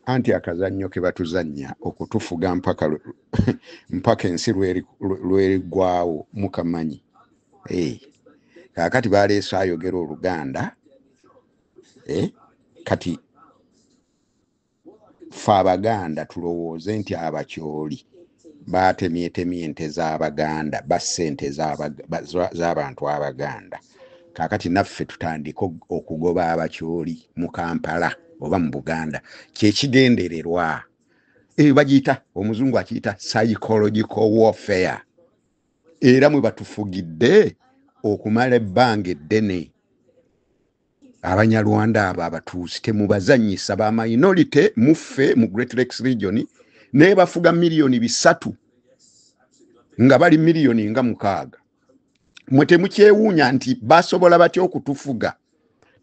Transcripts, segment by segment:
anti akazannyo ke batuzannya okutufuga mpaka ensi lweriggwawo mukamanyi. Kakati baleese ayogera Oluganda, kati ffe Abaganda tulowooze nti abakyoli batemyetemye ente z'Abaganda, basse ente z'abantu Abaganda. Kakati naffe tutandika okugoba abakyoli mu Kampala oba mu Buganda. Kyekigendererwa bagiyita, omuzungu akiyita psychological warfare. Era mwe batufugidde okumala ebbanga eddene. Abanyarwanda abo abatuusi temubazannyisa, ba minority muffe mu Great Lakes region ne bafuga milioni 3 nga bali milioni nga 6. Mwe temukyewuunya nti basobola batya okutufuga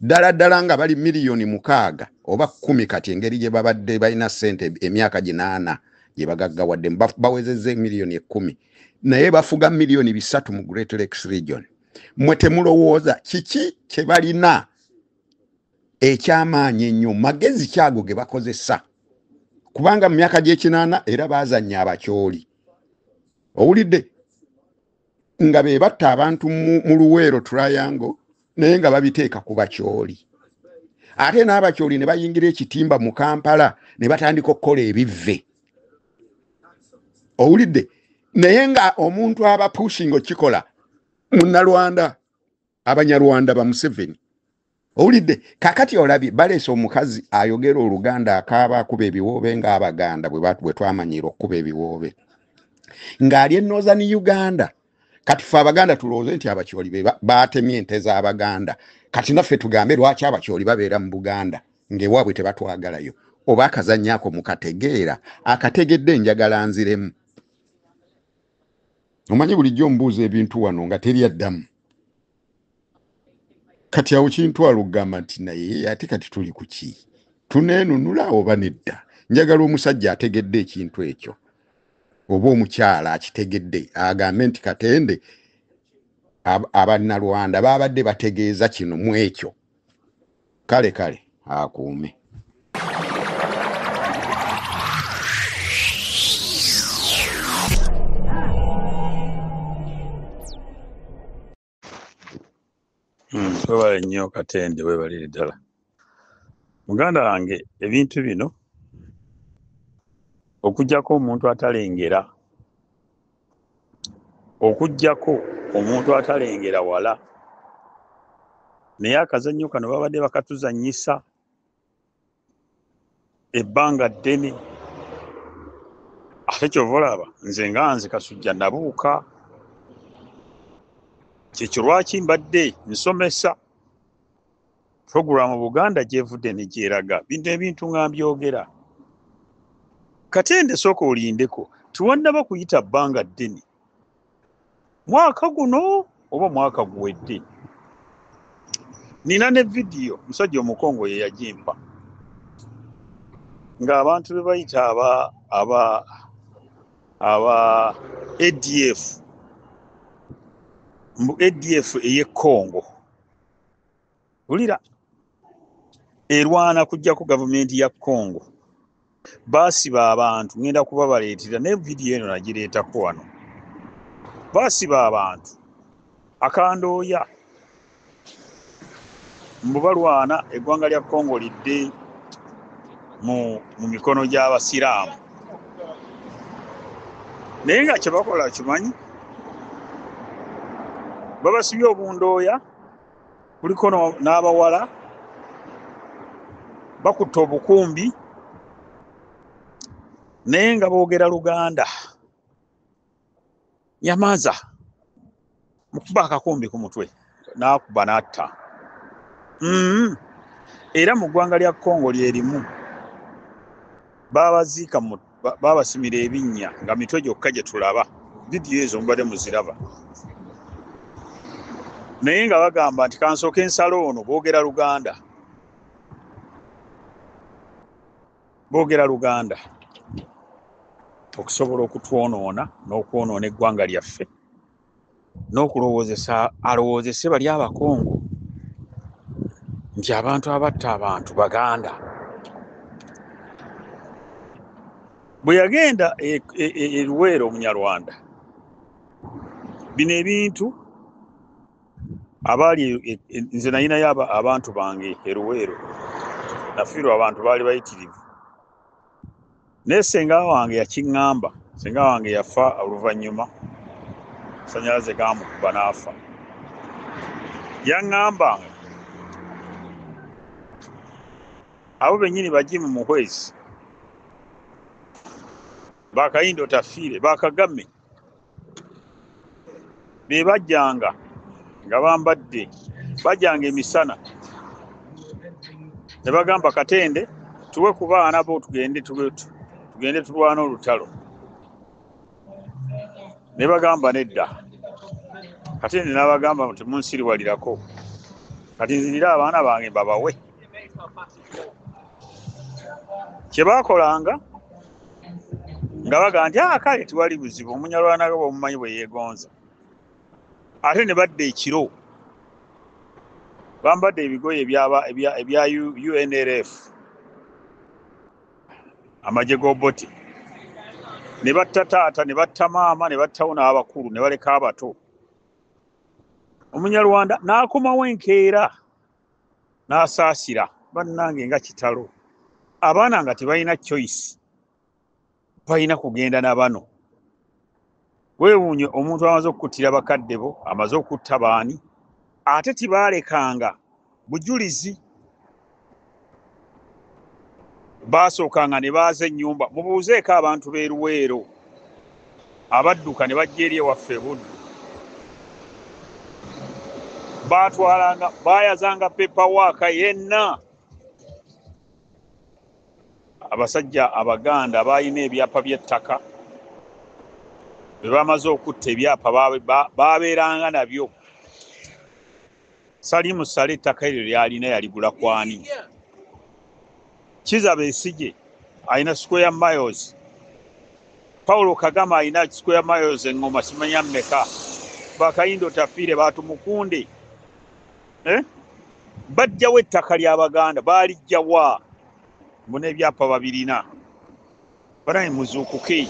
ddala nga bali milioni 6 oba 10 kati engeri gye babadde balina ssente emyaka 8 gye bagaggawadde bawezezze milioni 10 naye bafuga milioni 3 mu Great Lakes region. Mwe temulowooza kiki kye balina ekyamaanyi ennyo, magezi kyago ge bakozesa, kubanga mu myaka gy'ekinaana era baazannya abakyoli. Owulidde nga be batta abantu mu Luweero Triangle naye nga babiteeka ku bakyoli. Ate n'abakyoli ne bayingira ekitimba mu Kampala ne batandika okukola ebivve. Owulidde naye nga omuntu aba pushing okikola Munnalwanda, Abanyarwanda ba Museveni. Owulidde kakati olabye baleese omukazi ayogera Oluganda akaaba akuba ebiwoobe ng'Abaganda bwe twamanyira okuba ebiwoobe ng'ali e Northern Uganda. Kati ffe Abaganda tulowooze nti abakyoli batemye ente z'Abaganda. Kati naffe tugambe lwaki abakyoli babeera mu Buganda ng'ewaabwe tebatwagalayo. Oba akazannyaako mukategeera, akategedde njagala nziremu. Omanyi bulijjo omubuuza ebintu wano nga teri addamu. Kati awo kintwala okugamba nti naye ate kati tuli ku ki? Tuneenunula oba nedda? Njagala omusajja ategedde ekintu ekyo, oba omukyala akitegedde agambe nti Katende Abannalwanda babadde bategeeza kino mu ekyo. Kale akuume. Webale nnyo Katende, webalire ddala. Muganda wange, ebintu bino okujjako omuntu atalengera wala, naye akazannyo kano babadde bakatuzannyisa ebbanga ddene. Ate kyova olaba nze Kasujja nabuuka, kyekyo lwaki mbadde nsomesa program Buganda gyevudde ne gyeraga ebintu nga mbyogera. Katende sooka olindeko tiwannaba kuyita bbanga ddene, mwaka guno oba mwaka guwedde. Nina ne vidiyo musajja Omukongo ye yagimpa ng'abantu be bayita aba ADF eye Congo, ulira erwana kujja ku gavumenti ya Congo, basiba abantu. Ngenda kuba baleetera ne vidiyo eno nagireetako wano. Basiba abantu akandooya mbu balwana, eggwanga lya Congo lidde mu mikono gy'Abasiraamu. Naye nga kye bakola kimanyi, babasibye obundooya, kuliko n'abawala bakutta obukumbi, naye nga boogera Luganda. Nyamaza mukuba akakumbi ku mutwe n'akuba n'atta. Era mu ggwanga lya Congo lyerimu babaziika, babasimira ebinnya nga mitwe gyokka gye tulaba. Vidiyo ezo mubadde muziraba. Naye nga bagamba nti kansooke ensalo ono boogera Luganda okusobola okutwonoona n'okwonoona eggwanga lyaffe, alowoozese bali Abakongo nti abantu abatta abantu Baganda. bwe yagenda Luweero Omunyarwanda bino ebintu abaali nze nayinayo abantu bange Luweero nafiirwa abantu baali bayitirivu naye senga wange yakiŋŋamba senga wange yafa oluvannyuma sanyalaze gamukuba n'afa yaŋŋamba abo bennyini bagimu muhwezi bakayindo tafiire bakagamme be bajjanga nga bambadde bajjanga emisana ne bagamba Katende tuwe ku baana bo tugende tulwana olutalo ne bagamba nedda Katende n'abagamba nti munsiriwalirako kati nzirira abaana bange babawe kye baakolanga nga baga nti kale tiwali buzibu Omunyarwanda bw'omumanyi bwe yeegonza ate ne badda ekiro bambadde ebigoye ebya UNLF amagye g'Obote ne batta taata ne batta maama ne battawo n'abakulu ne baleka abato Omunyarwanda n'akomawo enkeera n'asaasira bannange nga kitalo abaana nga tebalina choice balina kugenda na bano weewuunye omuntu amaze okukuttira bakadde bo amaze okutta baani ate tibaalekanga bujulizi baasookanga ne baaza ennyumba mubuuzeeko abantu b'e Luweero abadduka ne bajja eri ewaffe Buddu baatwalanga baayazanga pepawaaka yenna abasajja Abaganda baalina ebyapa by'ettaka bwe bamaze okutta ebyapa baabeeranga nabyo Salimu Sale ettaka eryo lyalina yaligula kwani Kiza Besigye alina square miles Paulo Kagame alina square miles engoma simanya mmeka bakayindo tafiire baatumukunde bajjawo ettaka ly'Abaganda baalijjawa mbona ebyapa babirina banaye muzuukuke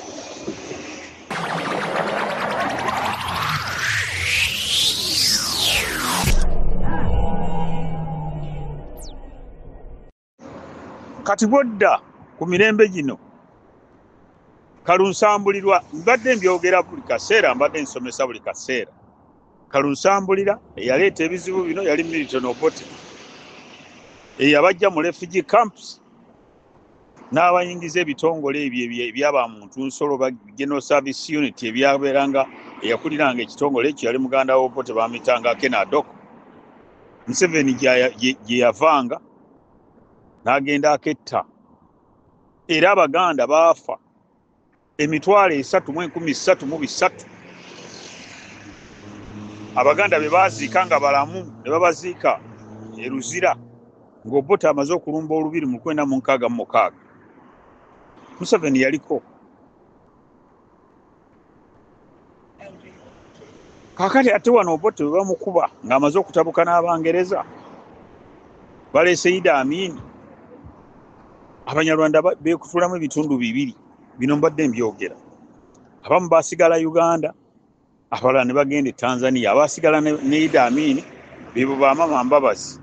kati bwodda ku mirembe gino kalunsambulirwa mbadde mbyogera buli kaseera mbadde nsomesa buli kaseera kalunsambulira eyaleeta ebizibu bino yali Milton Obote eyabajja mu refugee camps n'abayingiza ebitongole ebyo ebyabamuntu nsolo ba General Service Unit ebyabeeranga eyakuliranga ekitongole ekyo yali muganda w'Obote baamitanga Kenadoko Museveni gye yavanga n'agenda aketta era Abaganda baafa 3,13,300 Abaganda be baaziika nga balamu ne babaziika e Luzira ng'Obote amaze okulumba olubiri mu 1966 Museveni yaliko kakati ate wano Obote we bamukuba ng'amaze okutabuka n'Abangereza baleese Idi Amin Abanyarwanda beekutulamu ebitundu bibiri bino mbadde mbyogera abamu baasigala Uganda abalala ne bagenda e Tanzania abaasigala ne Idi Amin bebo bamama Mbabazi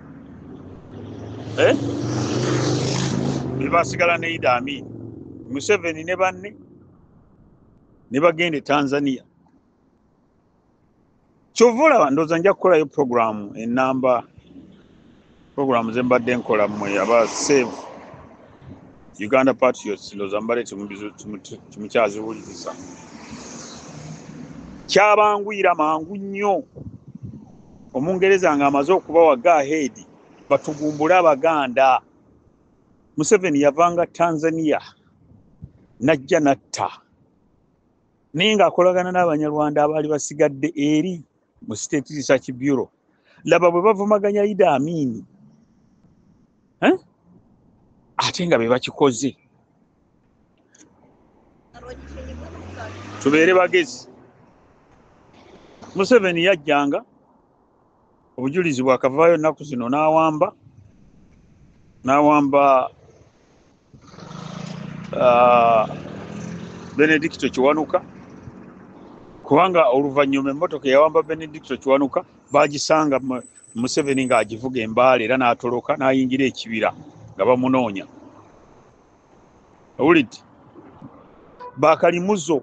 be baasigala ne Idi Amin Museveni ne banne ne bagenda e Tanzania kyovula ndooza nja kukolayo programu ze mbadde nkola mmwe aba save Uganda Patriots ndooza mbale timukyaziwuliriza kyabanguyira mangu nnyo Omungereza ng'amaze okubawa go ahead batugumbula Abaganda Museveni yavanga Tanzania najja natta naye ng'akolagana n'Abanyarwanda abaali basigadde eri mu State Research Bureau laba bwe bavumaganya Idi Amin ate nga be bakikoze tubeere bagezi Museveni yajjanga obujulizi bwakavaayo nnaku zino n'awamba Benedicto Kiwanuka kubanga oluvannyuma emmotoka yawamba Benedicto Kiwanuka bagisanga Museveni ng'agivuga embaala era n'atoloka n'ayingira ekibira nga bamunoonya. Owulidde Bakalimuzo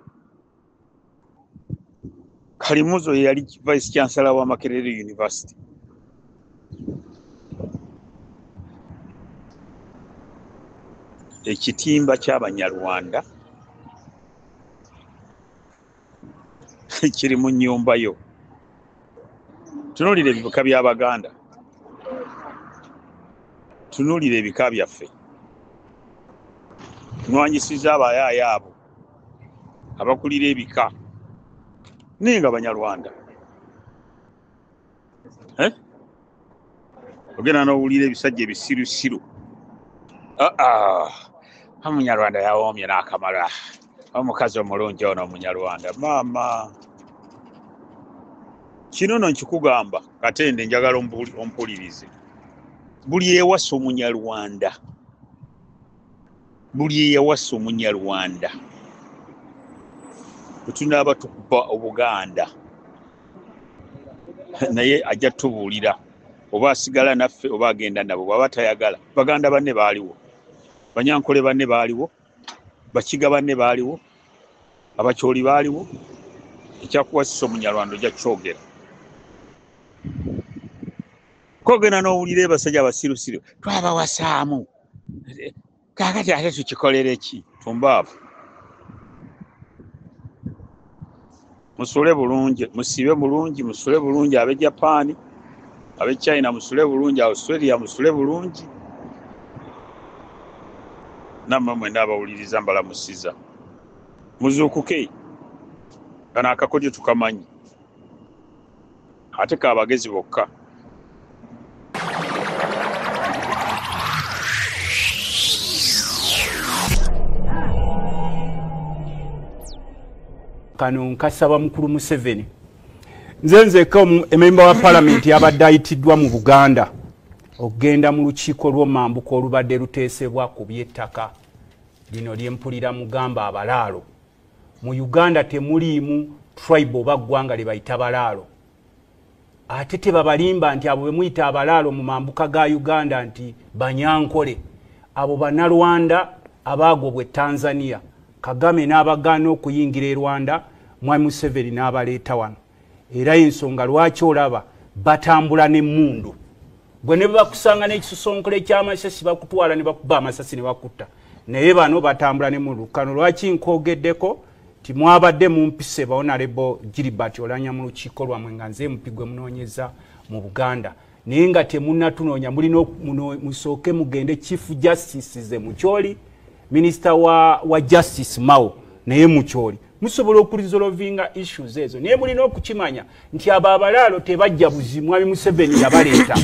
Kalimuzo yali Vice Chancellor wa Makerere University. Ekitimba ky'Abanyarwanda kiri mu nnyumba yo. Tunuulira ebika by'Abaganda, tunuulira ebika byaffe, tunwanyisiza abayaaya abo abakulira ebika naye nga Banyarwanda. Ogenda n'owulira ebisajja ebisirusiru, Omunyarwanda yawoomye n'akamala, omukazi omulungi ono Omunyarwanda. Maama kino no nkikugamba Katende, njagala ompulirize. Buli ewasa Omunyarwanda, buli eyawasa Omunyarwanda tunaaba tukuba Obuganda naye ajja tubuulira oba asigala naffe oba agenda nabo bw'aba tayagala. Baganda banne baaliwo, Banyankole banne baaliwo, Bakiga banne baaliwo, Abakyoli baaliwo. Ekyakuwasisa Omunyarwanda ojja kyogera. Kogena n'owulira abasajja abasirusiru twabawasaamu, kaakati ate tukikolera ki? Tumbaavu. Musule bulungi, musibe bulungi, musule bulungi abe Japan, abe China, musule bulungi, Australia musule bulungi. Namwe mwenda abawuliriza mbalamusiza. Muzuukuke. Kana akakodyo tukamanyi. Ate kaabagezi bokka. Kano nkasaba mukulu Museveni. Nzenze ememba wa parliament yabadde ayitiddwa mu Buganda okugenda mu lukiiko lw'omambuka olubadde luteesebwa ku by'ettaka lino lyempulira mugamba abalaalo. Mu Uganda temuliimu tribe oba ggwanga lye bayita balaalo. Ate tebabalimba nti abo be muyita abalaalo mu mambuka ga Uganda nti Banyankole. Abo Bannarwanda abaagobwa Tanzania. Kagame n'abagaana okuyingira e Rwanda, Mwami Museveni n'abaleeta wano. Era ensonga lwaki olaba batambula n'emmundu. Gwe ne bakusanga n'ekisusonkole ky'amasasi bakutwala ne bakuba amasasi ne bakutta. Naye bano batambula n'emmundu. Kano lwaki nkoogeddeko ti mwabadde mumpise Honorable Gilbert Oulanyah mu lukiiko lwammwe nga nze mpigwe munoonyeza mu Buganda. Naye nga temunnatunoonya mulina musooke mugende Chief Justice ze Mukyoli, Minister wa Justice Mao naye Mukyoli. Musobola okurizolovinga issues ezo. Naye mulina okukimanya nti abo abalaalo tebajja buzimu Mwami Museveni yabaleeta.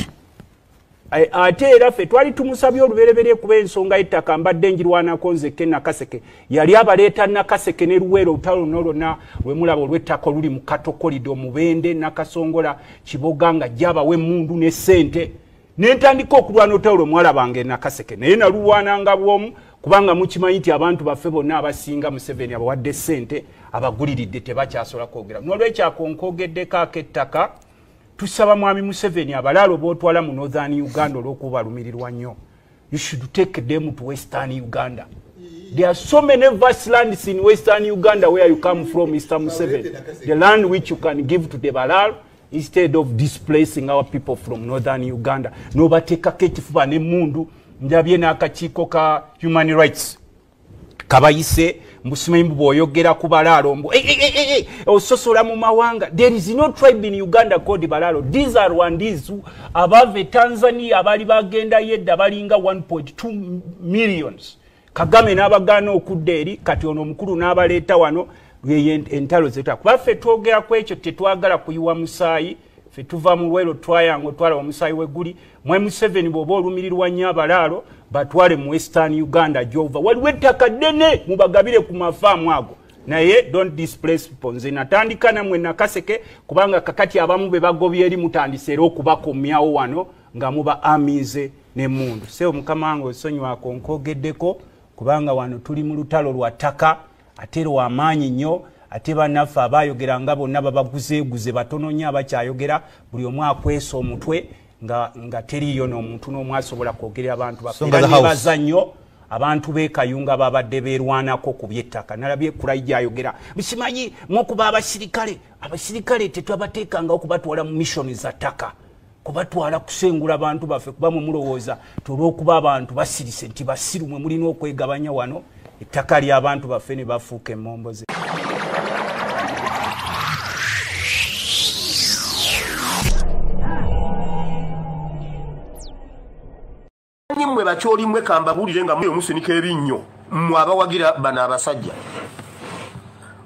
Ate era ffe twali tumusabye olubereberye kuba ensonga y'ettaka mbadde njirwanako nze Nakaseke. Yali abaleeta Nakaseke ne Luweero olutalo lwonna lwe mulaba olw'ettaka oluli mu Katokolido, Mubende, Nakasongola, Kiboga nga gy'abawa emmundu ne ssente. Ne ntandika okulwana olutalo mwalabanga Nakaseke. Naye nalulwananga bw'omu kubanga mukimanyi nti abantu baffe bonna abasinga Museveni abawadde ssente abaguliridde tebakyasobola kwogera. N'olwekyo akonkogeddeko ak'ettaka tusaba Mwami Museveni abalaalo bootwala mu Northern Uganda olw'okuba balumirirwa nnyo. You should take them to Western Uganda. There are so many vast lands in Western Uganda where you come from, Mr. Museveni. The land which you can give to the Balaalo instead of displacing our people from Northern Uganda. Nobateeka kekifuba n'emmundu. Njabye n'akakiiko ka human rights kabayise mbusimanyi bw'oyogera ku balaalo mbu ososola mu mawanga. There is no tribe in Uganda called Balaalo. These are Rwandese abave Tanzania abali bagenda yedda balinga 1.2 millions. Kagame n'abagaana okudda eri kati ono omukulu n'abaleeta wano entalo zetu. Baffe twogera ku ekyo tetwagala kuyiwa musaayi. Ffe tuva mu Luweero twayango twala omusaayi weguli. Mwami Museveni bw'oba olumirirwa nnyo abalaalo batwale mu Western Uganda gy'ova. Waliwo ettaka ddene mubagabire ku mafaamu ago. Naye don't displace people. Nze natandika nammwe Nakaseke kubanga kakati abamu be bagobye eri mutandise era okubakomyawo wano nga muba amize n'emmundu. Seewo Mukama wange osonyiwa akonkogeddeko kubanga wano tuli mu lutalo lwa ttaka atero wamaanyi nnyo ate bannaffe abayogeranga bonna babaguzeeguze batono nnyo abakyayogera buli omu akwesa omutwe nga teriyo n'omuntu n'omu asobola kwogerera abantu bafenebaza nnyo abantu beekayunga babadde beerwanako ku by'ettaka nalabye Kurayi gyayogera bikimanyi mwokuba abasirikale tetwabateekanga okubatwala mu missoni za ttaka kubatwala kusengula abantu baffe kuba mulowooza olw'okuba abantu basirise nti basiru mwe mulina okwegabanya wano ettaka ly'abantu baffe ne bafuuka emmomboze. Mmwe bakyoli mmwe kambabulire nga mwe musinika ebinnyo mmwe abawagira bana abasajja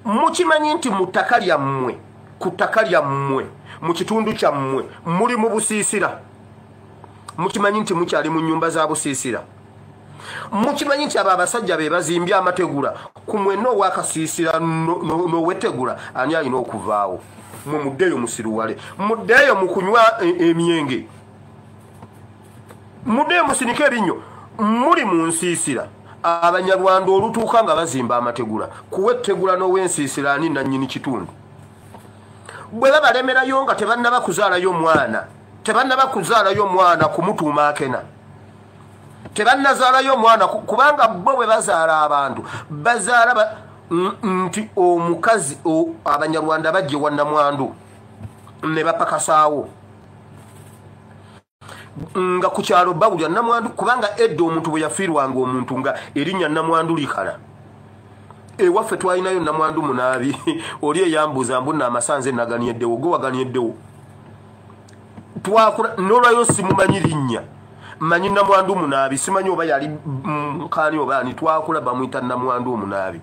mukimanyi nti mu ttaka lyammwe ku ttaka lyammwe mu kitundu kyammwe muli mu busiisira mukimanyi nti mukyali mu nnyumba za busiisira mukimanyi nti abo abasajja be bazimbye amategula ku mwenna ow'akasiisira n'ow'ettegula ani alina okuvaawo mwe muddeeyo musiruwale muddeeyo mu kunywa emyenge muddeeyo musinike ebinnyo muli mu nsiisira abanyarwanda olutuuka nga bazimba amategula kuwa ettegula n'ow'ensiisira ani nannyini kitundu bwe babalemerayo nga tebannaba kuzaalayo mwana kumutuuma akena tebannazaalayo mwana kubanga bo bwe bazaala abantu bazaala nti omukazi abanyarwanda bajje wa Namwandu ne bapakasaawo nga ku kyalo bawulya Namwandu kubanga edda omuntu bwe yafiirwanga omuntu nga erinnya Namwandu likala ewaffe twalinayo Namwandu munaabi oli eyambuuza mbunna amasanze naganieddewo gwe waganieddewo twakula n'olwayo simumanyi linnya manyi Namwandu munaabi simanyi oba yali mukaani oba ani twakula bamuyita Namwandu omunaabi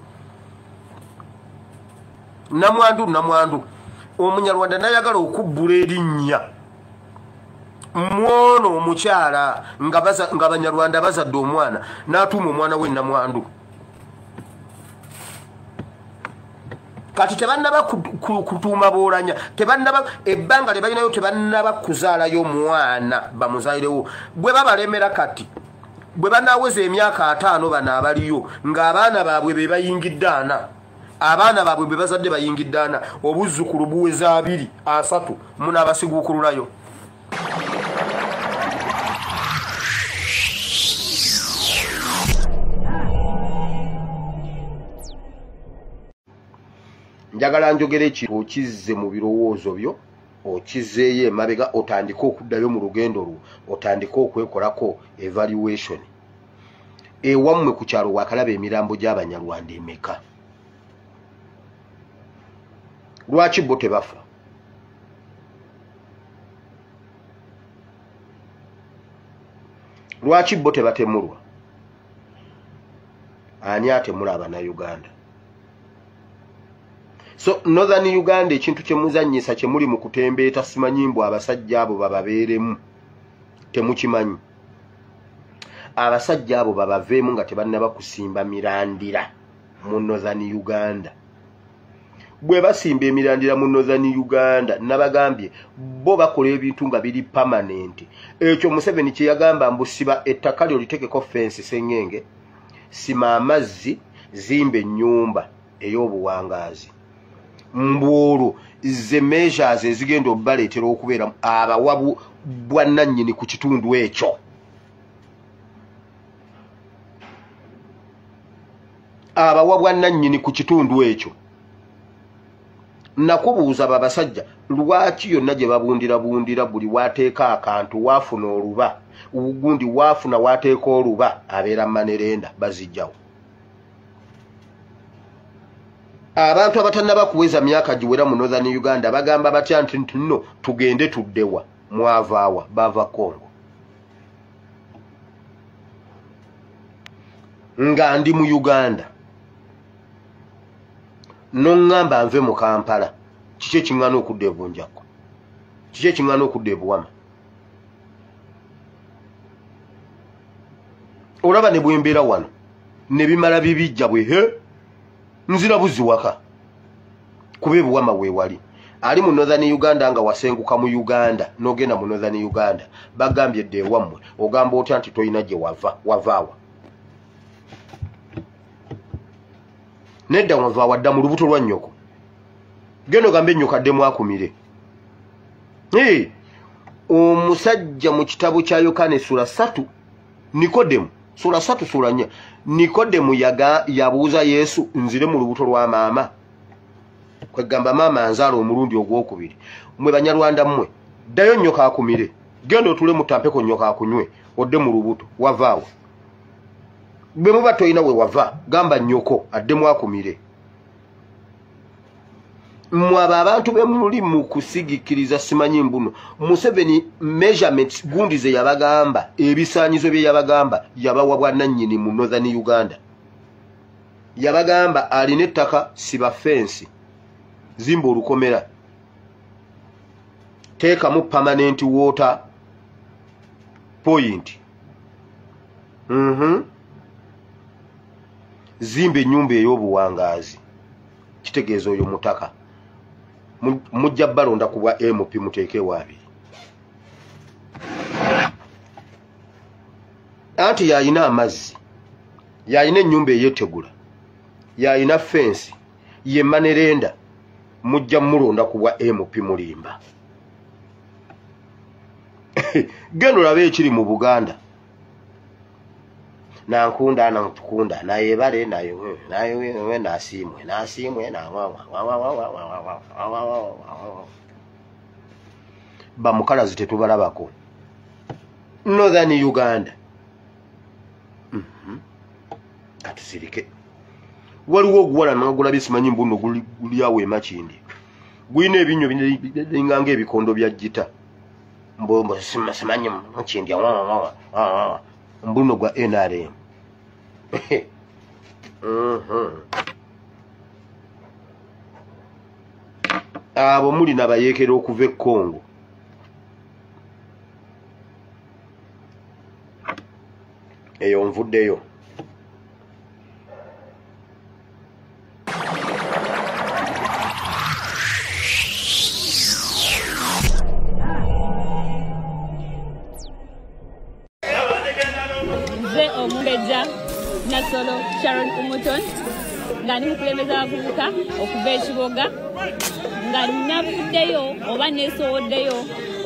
Namwandu omunyarwanda nayagala okubbula erinnya mwono omukyala nga abanyarwanda bazadde omwana n'atuuma omwana we Namwandu kati tebannaba kutuuma boolanya ebbanga lye balinayo tebannaba kuzaalayo mwana bamuzalirewo bwe babalemera kati bwe banaaweza emyaka 5 bano abaliyo ng'abaana baabwe be bayingidde ana abaana baabwe be bazadde bayingidde ana obuzzukulu buweza 2 3 munaabasiguukululayo njagala njogere ekintu okizze mu birowoozo byo okizzeeyo emabega otandika okuddayo mu lugendo lwo otandika okwekolako evaluation ewammwe ku kyalo wakalaba emirambo gy'abanyarwanda emeka lwaki bo tebafa lwaki bo tebatemulwa ani atemula Abannayuganda so Northern Uganda ekintu kyemuzannyisa kyemuli mu kutembeeta simanyi mbu abasajja abo bababeeremu temukimanyi abasajja abo babaveemu nga tebannaba kusimba mirandira mu Northern Uganda bwe basimba emirandira mu Northern Uganda nabagambye bo bakola ebintu nga biri permanent ekyo Museveni kye yagamba mbusiba ettaka lyo litekeko fence sengenge sima amazzi zimba ennyumba ey'obuwangaazi mbwolo ze measures ezigenda obbaleetera okubeera abawabu bwannannyini ku kitundu ekyo abawabu bwannannyini ku kitundu ekyo nakubuuza babasajja lwaki yonna gye babundira buli wateeka akantu waafuna oluba gundi waafuna wateeka oluba abeera manerenda bazijjawo abantu abatannaba kuweza myaka giwera mu Northern Uganda bagamba batya nti nno tugende tuddewa mwavaawa bava Congo nga ndi mu Uganda nongamba nve mu Kampala kiki ekiŋŋaana okudda ebunjako kiki ekiŋŋaana okudda ebuwama olaba ne bwembeera wano ne bimala bibijja bwe nzira buzi waka kuba ebuwama weewali ali mu Northern Uganda nga wasenguka mu Uganda n'ogenda mu Northern Uganda bagambye dde ewammwe ogamba otya nti toyina gye wavaawa nedda wava wadda mu lubuto lwa nnyoko gendo gambe nnyo kaddemu akumire omusajja mu kitabu kya Yokaana sura 3 Nikodemu sura 3 sura 4 Nikodemu yabuuza Yesu nzire mu lubuto lwa maama kwegamba maama anzaala omulundi ogwokubiri mwe Banyarwanda mmwe ddayo nnyoka akumire gendo otule mutampeko nnyoka akunywe odde mu lubuto wavaawo bwe muba toyina we wava gamba nnyoko addemu akumire mwaba abantu bemuli mu kusigikiriza simanyi mbuno Museveni measurements gundi ze yabagamba ebisaanyizo bye yabagamba yabawa bwannannyini mu Northern Uganda yabagamba alina ettaka siba fence zimba olukomera teekamu permanent water point zimba ennyumba ey'obuwangaazi kitegeeza oyo mutaka mujja balonda kubwa MP muteeke waabiri anti yayina amazzi yayina ennyumba eyeetegula yayina fensi ye manerenda mujja mulonda kubwa MP mulimba gendo labe ekiri mu Buganda nankunda nantukunda nayebale naye nasimwe bamukalazi tetubalabako Northern Uganda atusirike waliwo ogwala nagula bisimanyi mbuno guli awo emakindi guyina ebinyo binganga ebikondo bya jita mbombo simanyi mukindi mbuno gwa NRM abo muli nabayekera okuva e Congo eyo nvuddeyo Nasolo Sharon Umuton ngani mukulembeza abavubuka okuva ekiboga nga nabuddeyo oba neesowoddeyo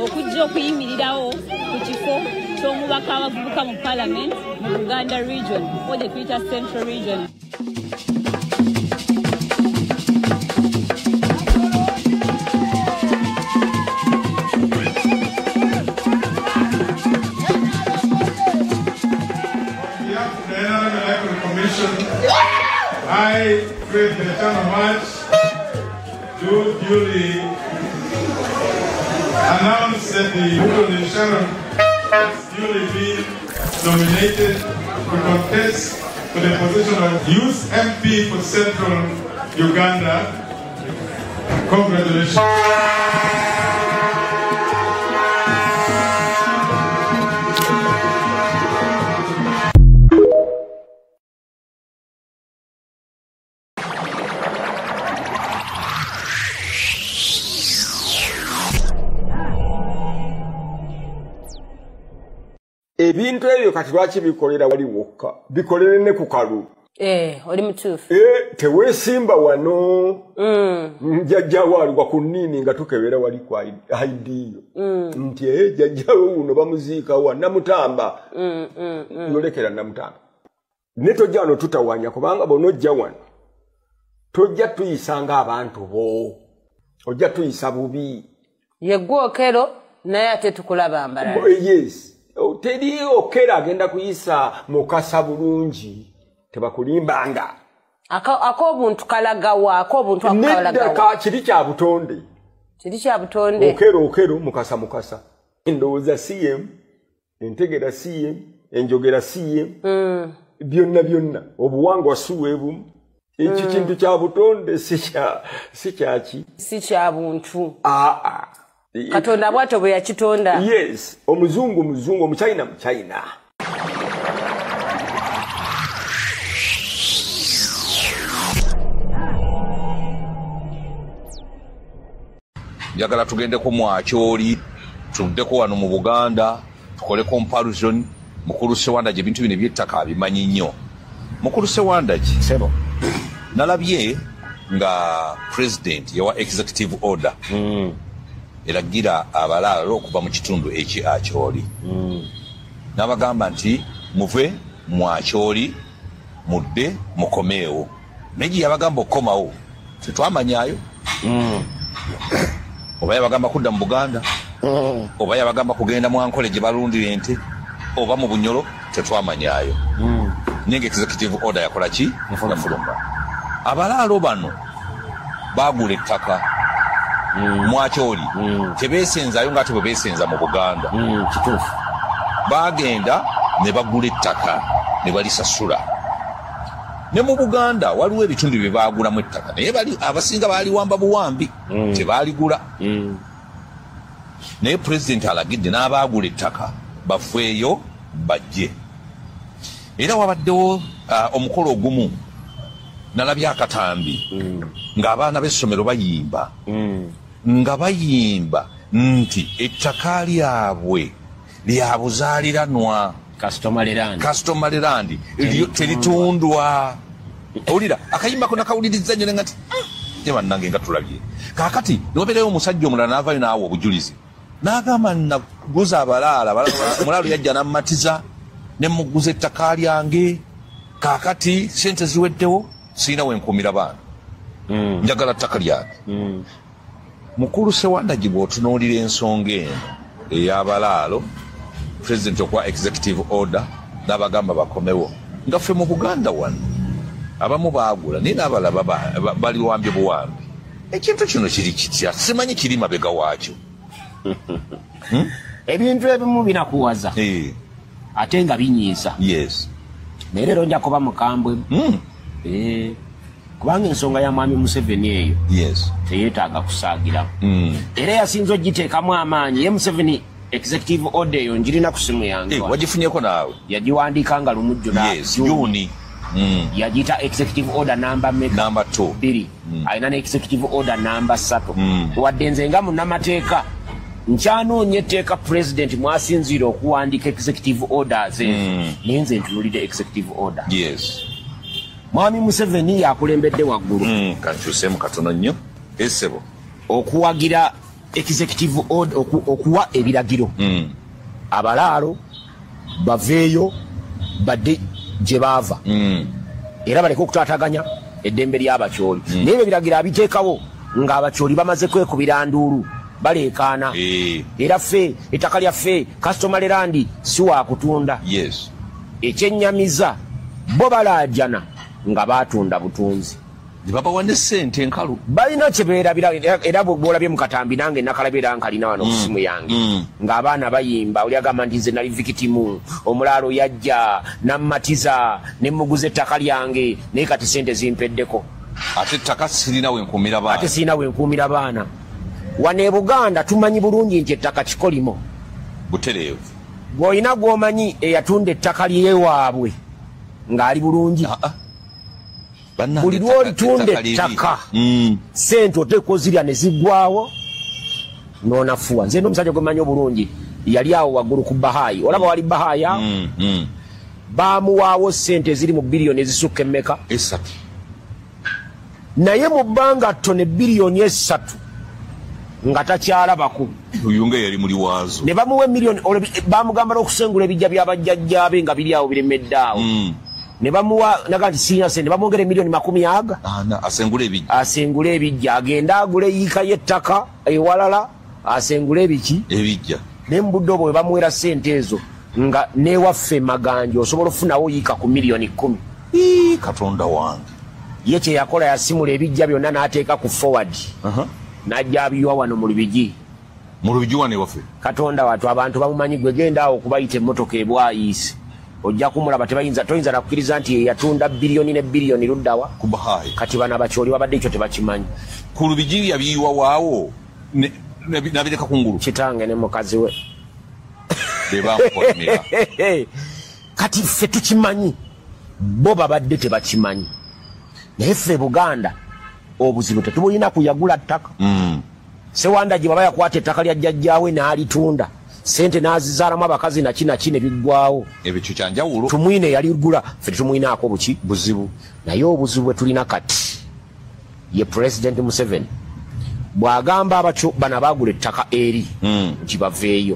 okujja okuyimirirawo ku kifo ky'omubaka w'abavubuka mu Parliament mu Buganda region or the Greater Central region. I, Fred Benetano March, do duly announce that the Woodland Sharon has duly been nominated to contest for the position of Youth MP for Central Uganda. Congratulations. Ebintu ebyo kati lwaki bikolera wali wokka bikolere ne ku kalu oli mutuufu teweesimba wano jjajjawo aluwa ku nnini nga tukebera wali kwa aidiyo nti jjajjawo uno bamuziika wa Namutamba yolekera Namutamba ne tojja wano tutawanya kubanga bonojja wano tojja tuyisanga abantu bo ojja tuyisa bubi yeggwokero naye ate tukulaba mbala yes teri okera agenda kuyisa mukasa bulungi tebakulimbanga akobuntu kalagawa akobuntu akalagawa kiri kya butonde okero mukasa endowooza CM entegera CM enjogera CM byonna obuwangwa suwebumu ekyo kintu kya butonde si kya buntu Katonda bwato bwe yakitonda. Yes, omuzungu omuchina. Njagala tugende ko mwakyoli, tuddeko wano mu Buganda, tukole comparison, mukulu Sewandagi ebintu bino by'ettaka abimanyi nnyo. Mukulu Sewandagi, sebo. nalabye nga president yawa executive order eragira abalaalo okuva mu kitundu eki Acholi n'abagamba nti muve mu Acholi mudde mukomeewo neji yabagamba okukomawo tetwamanyayo oba yabagamba kudda mu Buganda oba yabagamba kugenda mu Ankole gye balundira ente oba mu Bunyoro tetwamanyayo nyenge executive order yakola ki yafulumba abalaalo bano bagula ettaka mu Acholi tebeesenzayo nga ate bwe beesenza mu Buganda kituufu bagenda ne bagula ettaka ne balisasula ne mu Buganda waliwo ebitundu bye baagulamu ettaka naye bali abasinga baali wamba buwambi tebaaligula naye president alagidde n'abaagula ettaka bafeeyo bajje era wabaddewo omukolo ogumu nalabye akatambi ng'abaana b'essomero bayimba nga bayimba nti ettaka lyabwe lya buzaaliranwa kasitomalerandi teritundwa owulira akayimba ko nakawuliriza nnyo nga ti ye bannange nga tulabye kaakati nobeereyo omusajja omulala n'avaayo n'awa obujulizi n'agamba naguza abalaala omulaalo yajja n'ammatiza ne muguza ettaka lyange kaakati sente ziweddewo sirina wenkuumira baana njagala ttaka lyange mukulu Sewandagi bw'otunuulira ensonga eno ey'abalaalo president okuwa executive order n'abagamba bakomewo nga ffe mu Buganda wano abamu baagula naye n'abalala bali wambye buwambi ekintu kino kiri kitya simanyi kiri mabega waakyo ebintu ebimu binakuwaza ate nga binyiisa yes naye leero nja kuba mukambwe kubanga ensonga ya mwami Museveni eyo teyeetaaga kusaagiramu era yasinza ogiteekamu amaanyi ye Museveni executive order eyo njirina ku simu yange wagifunyeko naawe yagiwandiika nga lumujjo Juni yagiyita executive order number 2 alina ne executive order number 3 wadde nze nga munnamateeka nkyanoonya etteeka president mwasinziira okuwandiika executive orders naye nze ntunulidde executive order mwami Museveni yakulembedde waggulu kankyuseemu katono nnyo essebo okuwagira executive order okuwa ebiragiro abalaalo baveeyo badde gye baava era baleke okutaataganya eddembe ly'abakyoli naye ebiragiro abiteekawo ng'abakyoli bamaze kwekubira nduulu baleekaana era ffe ettaka lyaffe kasitomalerandi si wakutunda ekyennyamiza bo balaajana nga baatunda butunzi babawane ssente enkalu balina kyebeerabira era bwolabye mu katambi nange nakalabira nkalina wano ku simu yange ng'abaana bayimba oli agamba nti nze nali vikitimu omulaalo yajja nammatiza ne muguza ettaka lyange naye kati ssente zimpeddeko ate ettaka sirina wenkuumira baana ate sirina wenkuumira baana wano e Buganda tumanyi bulungi nti ettaka kikolimo butereevu gw'olina gw'omanyi eyatunda ettaka lyewaabwe ng'ali bulungi buli lwolitunda ettaka sente oteekwa ozirya ne ziggwawo n'onafuwa nze n'omusajja gwe manyi obulungi yali awo waggulu ku Bahayi olaba wali Bahayi awo baamuwaawo sente eziri mu biliyoni ezisukka emmeka 3 naye mu bbanga ttone biliyoni 3 nga takyalabako oyunga yali muli waazo ne bamuwa miliyoni baamugamba n'okusengula ebijja by'abajjajjaabe nga biri awo biremedde awo ne bamuwa naga nti sirina sente bamwongere miliyoni 40 asengule ebijja agenda agule yiika y'ettaka ewalala asengule ebijja naye mu budde obwo bwe bamuwera sente ezo nga newaffe Maganja osobola okufunawo yiika ku miliyoni 10 katonda wange ye kye yakola yasimula ebijja byonna n'ateeka ku forward n'ajja abiyiwa wano mu Lubigi wane waffe katonda watu abantu bamumanyi gwe genda awo okubayita emmotoka ebwayiisi ojja kumulaba toyinza nakukkiriza nti yatunda biliyoni ne biliyoni luddawa ku Bahayi kati bana bakyoli babadde ekyo tebakimanyi ku Lubigi yabiyiwa waawo nabireka kungulu kitange ne mukazi we bebamukolimira kati ffe tukimanyi bo babadde tebakimanyi naye ffe Buganda obuzibu tetubulina kuyagula ttaka Sewandagi baba yakwata ettaka lya jjajjaawe n'alitunda sente nazizaalamu abakazi nakina biggwawo ebyo kyanjawulo tumwine yaligula ffe tumwinaako buki buzibu naye obuzibu bwe tulina kati ye President Museveni bw'agamba abatyo bana baagula ettaka eri nti baveeyo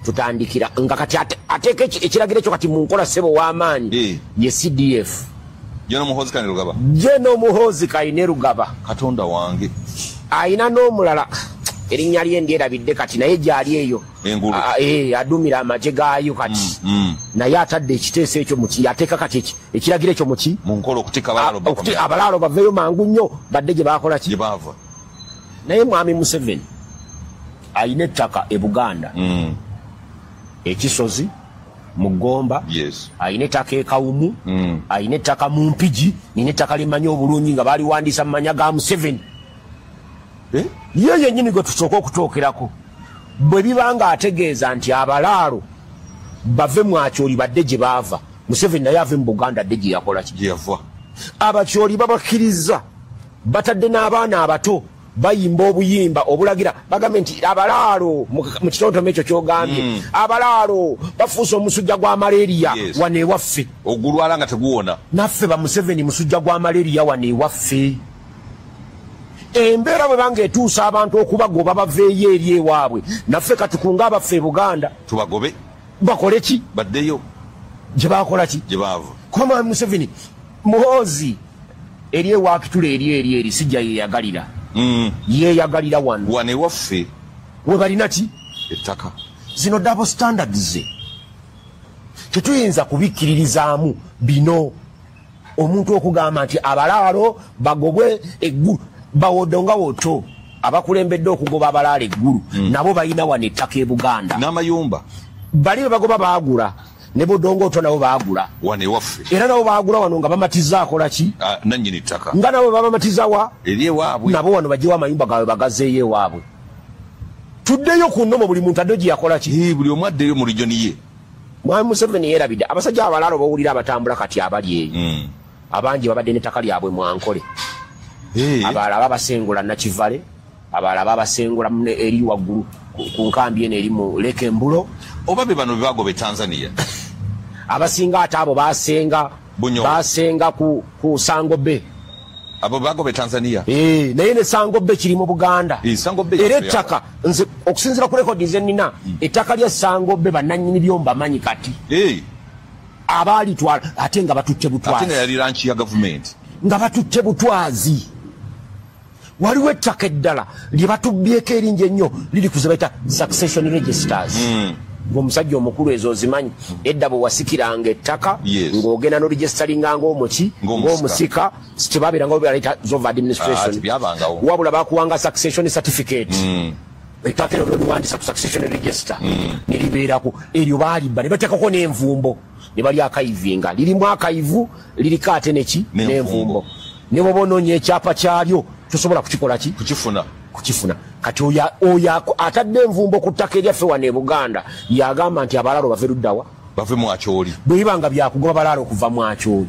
tutandikira nga kati ateeka ekiragiro ekyo kati mu nkola ssebo w'amaanyi ye CDF Jeno Muhoozi Kainerugaba Katonda wange ayina n'omulala erinnya lye ndyerabidde kati naye gyali eyo adumira amagye gaayo kati naye atadde ekiteeso ekyo muki yateeka kati ekiragiro ekyo muki mu nkola okutika abalaalo baveeyo mangu nnyo badde gye baakola ki naye mwami Museveni ayina ettaka e Buganda ekisozi mu Gomba ayina ettaka e Kawumu ayina ettaka mu Mpigi nina ettaka limanyi obulungi nga baaliwandiisa mu manya ga Museveni ye yennyini gwe tusooka okutookerako bwe biba nga ategeeza nti abalaalo bave mu Akyoli badde gye baava Museveni naye ave mu Buganda adde gye yakola ki Abakyoli babakkiriza batadde n'abaana abato bayimba obuyimba obulagira bagambe nti abalaalo mu kitontome ekyo kyogambye abalaalo bafuuse omusujja gwa malaria wano ewaffe ogulwala nga teguwona naffe ba Museveni musujja gwa malaria wano ewaffe embeera bwe banga etuusa abantu okubagoba baveeyo eri ewaabwe naffe katukunga abaffe e Buganda tubagobe bakole ki baddeyo gye bakola ki gye baava kuba mwami Museveni Muhoozi eri ewaakitula eri sijja yeyagalira yeyagalira wano ewaffe we balina ki ettaka zino double standards tetuyinza kubikkiririzaamu bino omuntu okugamba nti abalaalo bagobwe eggulu bawodonga woto abakulembedde okugoba abalaalo eggulu nabo balina wano ettaka e Buganda n'amayumba bali be bagoba baagula ne Budongoto nabo baagula wano ewaffe era nabo baagula wano nga bamatiza akola ki nannyini ttaka nga nabo babamatiza wa eri ewaabwe nabo wano bajewo amayumba gaabwe bagazeeyo ewaabwe tuddeyo ku nnomo buli muntu adde gye yakola ki buli omu addeyo mu lijoni ye mwami Museveni yeerabidde abasajja abalaalo bawulira abatambula kati abali eyo abangi babadde n'ettaka lyabwe mwankole abalala babasengula Nakivale abalala babasengula eri waggulu ku nkambi eno eri mu Leke Mbulo oba be bano bebagobe Tanzania abasinga ate abo basenga ku Sangobe abo bagobe Tanzania naye ne Sangobe kiri mu Buganda era ettaka nze okusinzira ku rekodi ze nnina ettaka lya Sangobe bannannyini lyo mbamanyi kati abaalitwala ate nga batutte butwazi ate nga yali ranchi ya gavumenti nga batutte butwazi waliwo ettaka eddala lye batubbyeko eringi ennyo liri ku ze bayita succession registers ng'omusajja omukulu ezo ozimanyi edda bwe wasikiranga ettaka ng'ogenda n'oregistaringa ng'omuki ng'omusika tebabeeranga obeerayita zova administration wabula bakuwanga succession certificate ettaka ero loliwandisa ku succession register ne libeerako eryo baalibba ne bateekako n'envumbo ne bali akayivinga lirimu akayivu liriko ate neki n'envumbo ne bwoba onoonya ekyapa kyalyo tosobola kukikola ki kukifuna kati oyo atadde envumbo ku ttaka eryaffe wano e Buganda yagamba nti abalaalo bave luddawa bave mu Akyoli bwe bibanga byakugoba abalaalo okuva mu Akyoli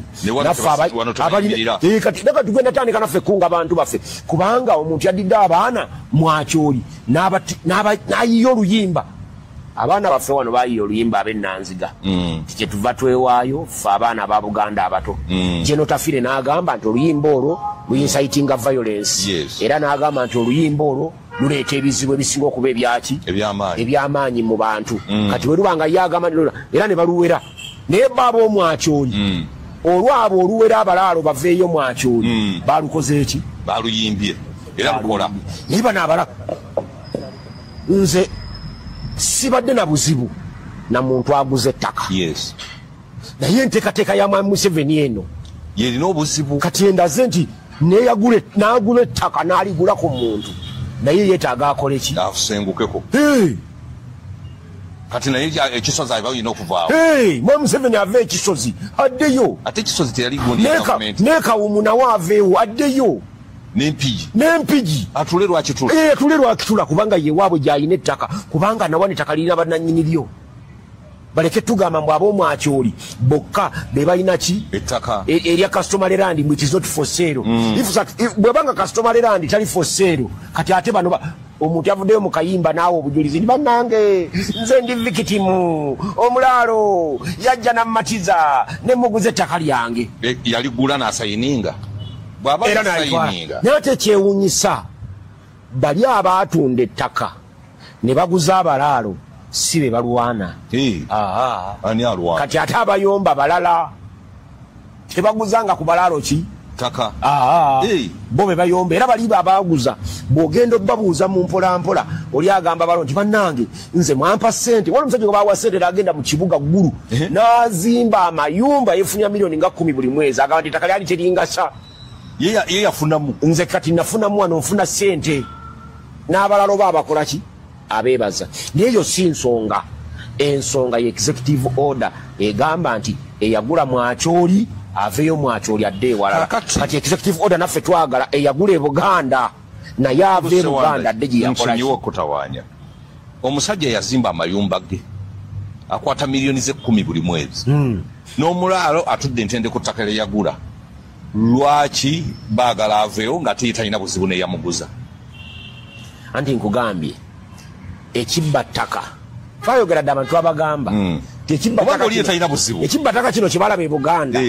kati tugenda tandika naffe kunga abantu baffe kubanga omuntu yaddidde abaana mu Akyoli n'ayiya oluyimba abaana baffe wano bayiya oluyimba ab'ennanziga kye tuva twewaayo ffe abaana aba Buganda abato Genotafire n'agamba nti oluyimba olwo luincitinga violence era n'agamba nti oluyimba olwo luleeta ebizibu ebisinga okuba ebyamaanyi mu bantu kati we lubanga ye agamba era ne baluwera naye baaba omu Akyoli olwabo oluwera abalaalo baveeyo mu Akyoli balukoze eki baluyimbye era lukola naye bano abala nze sibadde na buzibu na muntu aguze ettaka naye enteekateeka ya mwami Museveni eno yerina obuzibu kati endaze nti n'agula ettaka n'aligula ku muntu naye yeetaaga akole ki afusengukeko kati naye ekisozi aba olina okuvaawo mwami Museveni ava ekisozi addeyo ate ekisozi teyaligundiagavumenti n'ekawumu nawo aveewo addeyo n'empigi atule lwakitula kubanga ye waabwe gy'alina ettaka kubanga nawa ettaka lirina bannannyini lyo baleke tugamba mbu ab'omu Akyoli bokka be balina ki ettaka erya customary land which is not for sale bwebanga customary land tali for sale kati ate bano omuntu avuddeyo mu kayimba naawe obujulizi bannange nze ndi vikitimu omulaalo yajja nammatiza ne muguze ettaka lyange yaligula n'asayininga bw'aba yasayininga naate kyewuunyisa bali abaatunda ettaka ne baguza abalaalo si be balwana ani alwana kati ate abayomba balala tebaguzanga ku balaalo ki taka bo be bayomba era bali abaguza bw'ogenda obabuuza mu mpolampola oli agamba balo nti bannange nze mwampa ssente wali omusajja gwe bawa ssente n'agenda mu kibuga ggulu n'azimba amayumba yeefunya miliyoni nga 10 buli mwezi agamba nti ettaka lyali teringasa ye yafunamu nze kati nafunamu wano nfuna ssente n'abalala oba abakola ki abeebaza naye si nsonga ensonga ye executive order egamba nti eyagula mwakyoli aveyo mwakyoli adde ewalala kati executive order naffe twagala eyagula e Buganda naye ave Buganda adde gye yakola omusajja yazimba amayumba ge akwata miliyoni ze 10 buli mwezi n'omulaalo atudde ntende ku ttaka lyeyagula lwaki baagala aveyo nga teyitalina buzibu neyamuguza anti nkugambye ekibba ttaka twayogera dde abantu abagamba ekibba ttaka kino kyebalaba e Buganda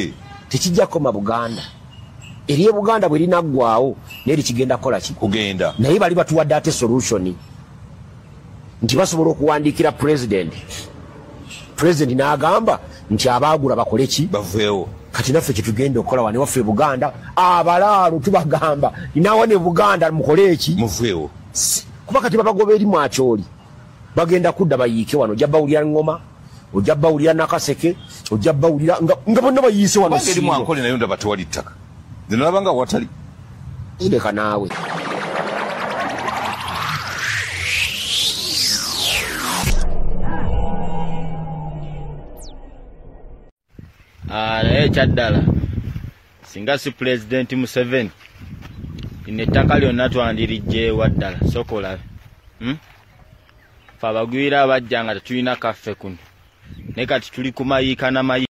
tekijja kukoma Buganda eri e Buganda bwe linaggwaawo naye likigenda kukola ki kugenda naye bali batuwadde ate solution nti basobola okuwandiikira president n'agamba nti abaagula bakole ki baveewo kati naffe kyetugenda okukola wane waffe e Buganda abalaalo tubagamba inawa ne Buganda mukole eki muveewo kuba kati babagoba eri mwakyoli bagenda kudda bayiike wano ojja bawulira ngoma ojja bawulira nakaseke ojja bawulira nga bonna bayiise wano eri mwankole nayo ndaba tewali ttaka zino nabanga watali leka naawe naye ekyaddala singa si pulezidenti Museveni ino ettaka lyonna twandirijjeewa ddala sokolabe fe abagwira abajja nga tetulina kaffe kuno naye kati tuli kumayiika namayiika